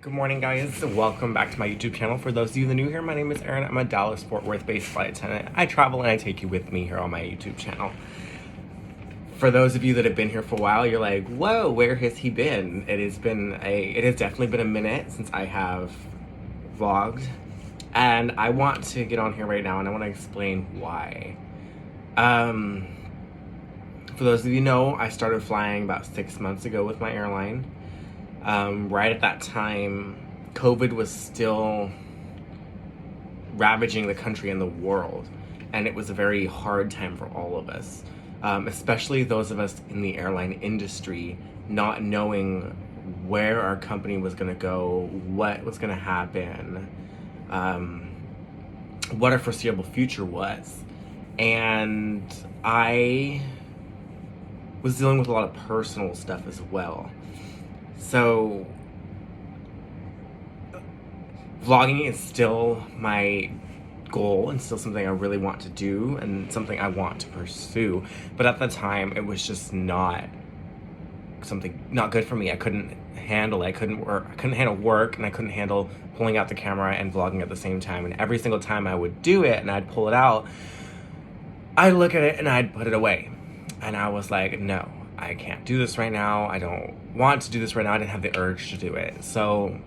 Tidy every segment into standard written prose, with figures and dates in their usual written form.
Good morning, guys. Welcome back to my YouTube channel. For those of you that are new here, my name is Aaron. I'm a Dallas-Fort Worth-based flight attendant. I travel and I take you with me here on my YouTube channel. For those of you that have been here for a while, you're like, whoa, where has he been? It has definitely been a minute since I have vlogged. And I want to get on here right now and I want to explain why. For those of you who know, I started flying about 6 months ago with my airline. Right at that time, COVID was still ravaging the country and the world, and it was a very hard time for all of us, especially those of us in the airline industry, not knowing where our company was going to go, what was going to happen, what our foreseeable future was. And I was dealing with a lot of personal stuff as well. So, vlogging is still my goal and still something I really want to do and something I want to pursue. But at the time, it was just not good for me. I couldn't handle it. I couldn't handle work, and I couldn't handle pulling out the camera and vlogging at the same time. And every single time I would do it and I'd pull it out, I'd look at it and I'd put it away. And I was like, no, I can't do this right now. I don't want to do this right now. I didn't have the urge to do it. So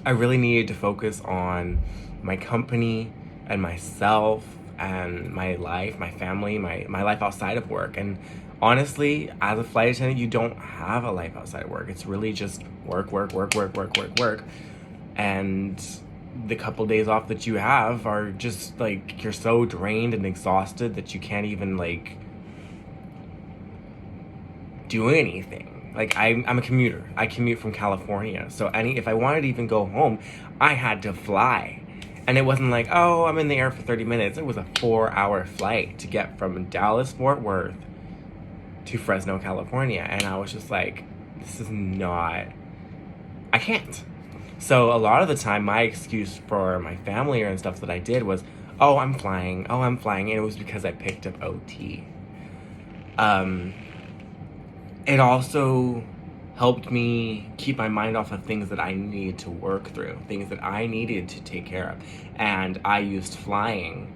I really needed to focus on my company and myself and my life, my family, my life outside of work. And honestly, as a flight attendant, you don't have a life outside of work. It's really just work. And the couple days off that you have are just like, you're so drained and exhausted that you can't even like do anything. Like, I'm a commuter. I commute from California. So if I wanted to even go home, I had to fly. And it wasn't like, oh, I'm in the air for 30 minutes. It was a 4-hour flight to get from Dallas-Fort Worth to Fresno, California. And I was just like, this is not, I can't. So a lot of the time, my excuse for my family and stuff that I did was, oh, I'm flying. And it was because I picked up OT. It also helped me keep my mind off of things that I needed to work through, things that I needed to take care of. And I used flying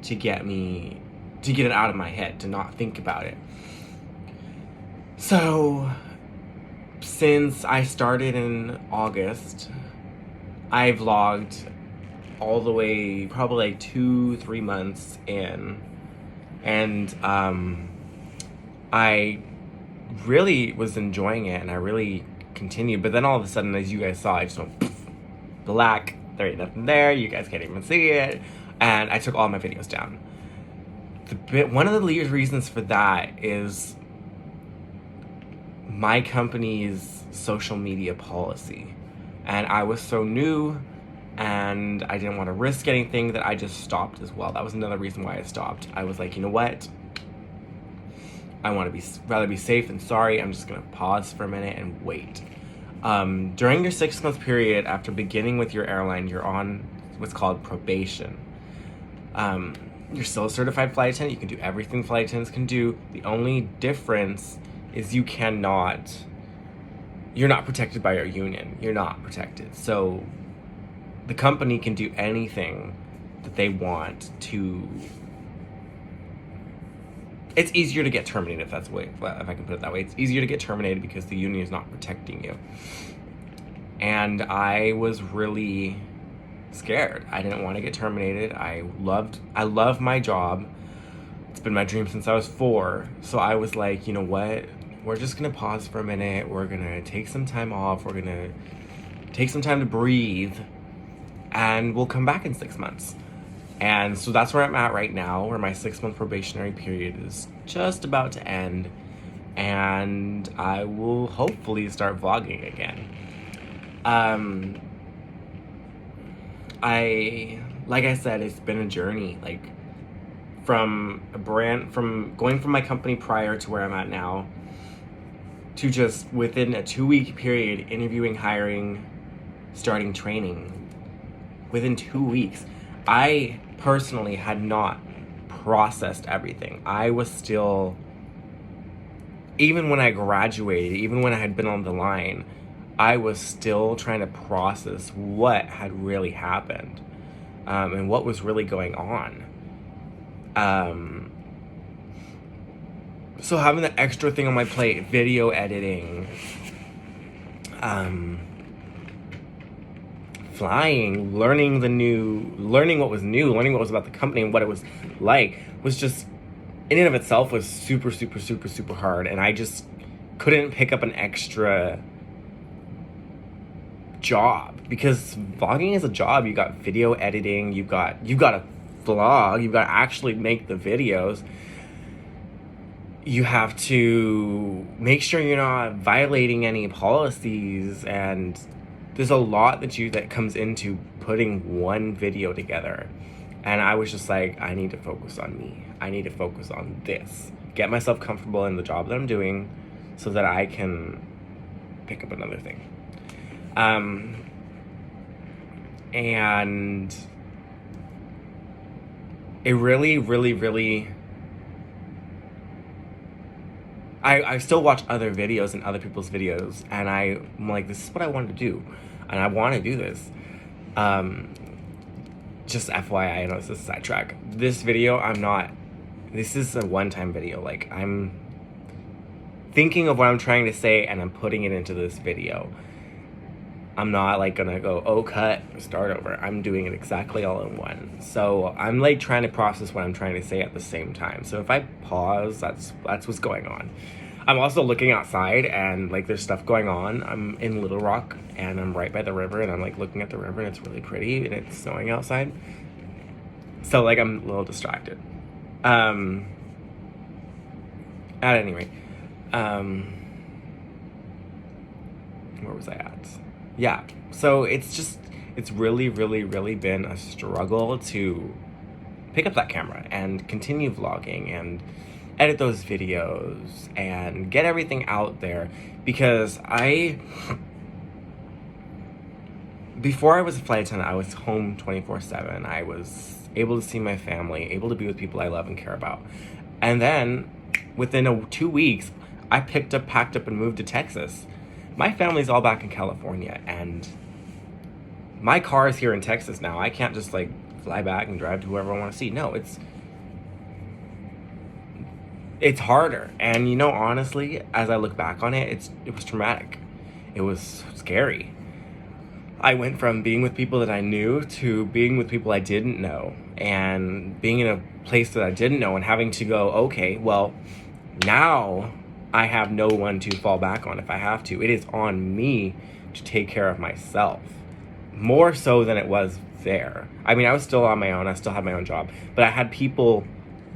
to get it out of my head, to not think about it. So, since I started in August, I vlogged all the way probably like 2-3 months in. And I really was enjoying it and I really continued, but then all of a sudden, as you guys saw, I just went poof, black. There ain't nothing there. You guys can't even see it. And I took all my videos down. One of the reasons for that is my company's social media policy. And I was so new and I didn't want to risk anything that I just stopped as well. That was another reason why I stopped. I was like, you know what? I want to rather be safe than sorry. I'm just going to pause for a minute and wait. During your 6-month period after beginning with your airline, you're on what's called probation. You're still a certified flight attendant. You can do everything flight attendants can do. The only difference is you're not protected by your union. You're not protected. So the company can do anything that they want to. It's easier to get terminated, if I can put it that way. It's easier to get terminated because the union is not protecting you. And I was really scared. I didn't want to get terminated. I love my job. It's been my dream since I was 4. So I was like, you know what? We're just gonna pause for a minute. We're gonna take some time off. We're gonna take some time to breathe, and we'll come back in 6 months. And so that's where I'm at right now, where my 6-month probationary period is just about to end. And I will hopefully start vlogging again. Like I said, it's been a journey. Like, from going from my company prior to where I'm at now, to just within a 2-week period, interviewing, hiring, starting training. Within 2 weeks. I personally had not processed everything. I was still, even when I graduated, even when I had been on the line, I was still trying to process what had really happened, and what was really going on. So having the extra thing on my plate, video editing, flying, learning what was new, learning what was about the company and what it was like, was just, in and of itself, was super, super, super, super hard. And I just couldn't pick up an extra job, because vlogging is a job. You got video editing, you've got a vlog, you've got to actually make the videos. You have to make sure you're not violating any policies, and there's a lot that comes into putting one video together. And I was just like, I need to focus on me. I need to focus on this. Get myself comfortable in the job that I'm doing so that I can pick up another thing. And it really, really, really... I still watch other videos and other people's videos, and I'm like, this is what I want to do, and I want to do this. Just FYI, I know this is a sidetrack. This video, this is a one-time video. Like, I'm thinking of what I'm trying to say, and I'm putting it into this video. I'm not like gonna go, oh, cut, start over. I'm doing it exactly all in one. So I'm like trying to process what I'm trying to say at the same time. So if I pause, that's what's going on. I'm also looking outside, and like there's stuff going on. I'm in Little Rock, and I'm right by the river, and I'm like looking at the river, and it's really pretty, and it's snowing outside. So like I'm a little distracted. At any rate, where was I at? Yeah, so it's really, really, really been a struggle to pick up that camera and continue vlogging and edit those videos and get everything out there, because before I was a flight attendant, I was home 24/7. I was able to see my family, able to be with people I love and care about. And then within 2 weeks, I packed up and moved to Texas. My family's all back in California, and my car is here in Texas now. I can't just like fly back and drive to whoever I want to see. No, it's harder. And you know, honestly, as I look back on it, it was traumatic. It was scary. I went from being with people that I knew to being with people I didn't know, and being in a place that I didn't know and having to go, okay, well, now I have no one to fall back on if I have to. It is on me to take care of myself, more so than it was there. I mean, I was still on my own. I still had my own job, but I had people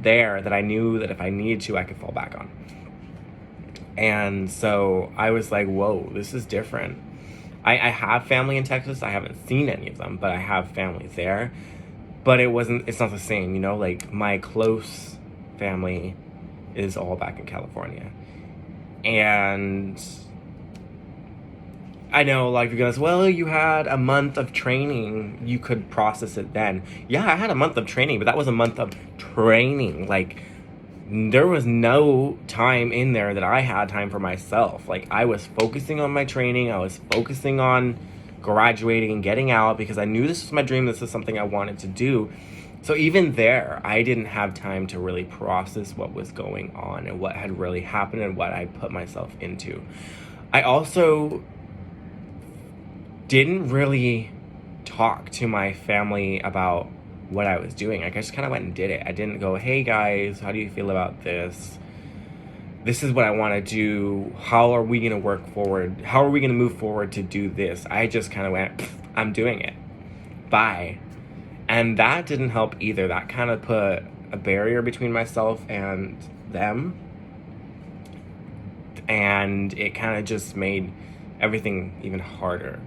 there that I knew that if I needed to, I could fall back on. And so I was like, whoa, this is different. I have family in Texas. I haven't seen any of them, but I have family there. But it's not the same, you know? Like, my close family is all back in California. And I know a lot of you guys, well, you had a month of training, you could process it then. Yeah, I had a month of training, but that was a month of training. Like, there was no time in there that I had time for myself. Like, I was focusing on my training, I was focusing on graduating and getting out, because I knew this was my dream, this is something I wanted to do. So even there, I didn't have time to really process what was going on and what had really happened and what I put myself into. I also didn't really talk to my family about what I was doing. Like, I just kind of went and did it. I didn't go, hey guys, how do you feel about this? This is what I want to do. How are we going to work forward? How are we going to move forward to do this? I just kind of went, I'm doing it. Bye. And that didn't help either. That kind of put a barrier between myself and them. And it kind of just made everything even harder.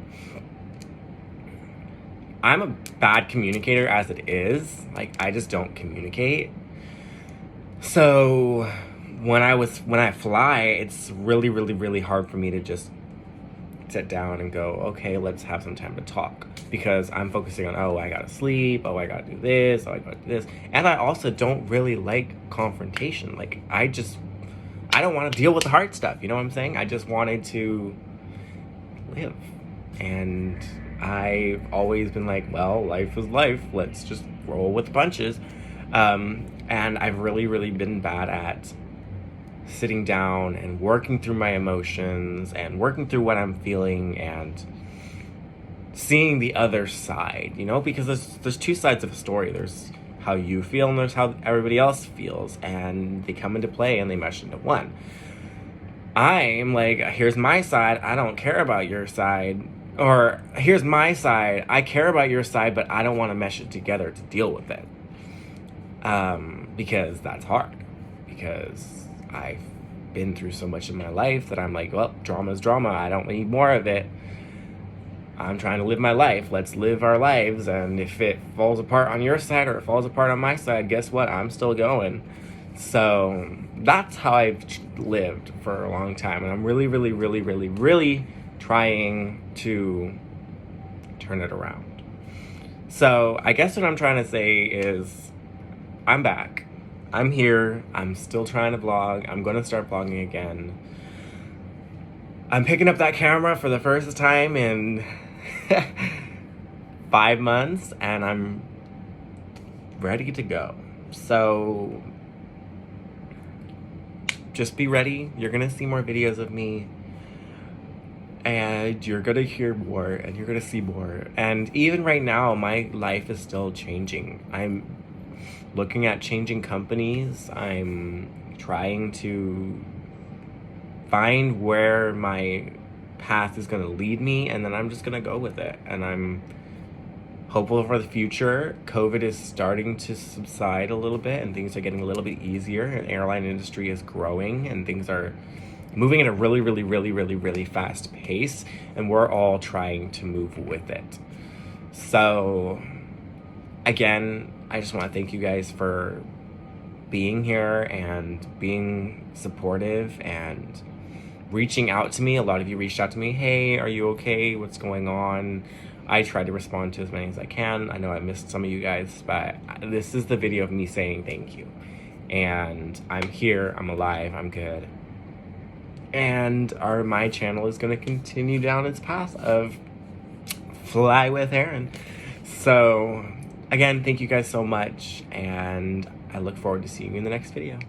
I'm a bad communicator as it is. Like, I just don't communicate. So when I fly, it's really, really, really hard for me to just sit down and go, okay, let's have some time to talk, because I'm focusing on, oh, I gotta sleep, oh, I gotta do this, oh, I gotta do this. And I also don't really like confrontation. Like, I don't want to deal with the hard stuff, you know what I'm saying? I just wanted to live. And I've always been like, well, life is life. Let's just roll with the punches. And I've really, really been bad at sitting down and working through my emotions and working through what I'm feeling and seeing the other side, you know, because there's two sides of a story. There's how you feel and there's how everybody else feels, and they come into play and they mesh into one. I'm like, here's my side, I don't care about your side. Or here's my side, I care about your side, but I don't want to mesh it together to deal with it. Because that's hard. Because I've been through so much in my life that I'm like, well, drama's drama. I don't need more of it. I'm trying to live my life. Let's live our lives. And if it falls apart on your side or it falls apart on my side, guess what? I'm still going. So that's how I've lived for a long time. And I'm really, really, really, really, really trying to turn it around. So I guess what I'm trying to say is I'm back. I'm here. I'm still trying to vlog. I'm going to start vlogging again. I'm picking up that camera for the first time in 5 months, and I'm ready to go. So just be ready. You're going to see more videos of me, and you're going to hear more, and you're going to see more. And even right now, my life is still changing. I'm looking at changing companies. I'm trying to find where my path is going to lead me, and then I'm just going to go with it. And I'm hopeful for the future. COVID is starting to subside a little bit, and things are getting a little bit easier. And airline industry is growing, and things are moving at a really, really, really, really, really fast pace, and we're all trying to move with it. So again, I just want to thank you guys for being here and being supportive and reaching out to me. A lot of you reached out to me. Hey, are you okay? What's going on? I tried to respond to as many as I can. I know I missed some of you guys, but this is the video of me saying thank you. And I'm here, I'm alive, I'm good. And my channel is going to continue down its path of Fly with Erin. So again, thank you guys so much, and I look forward to seeing you in the next video.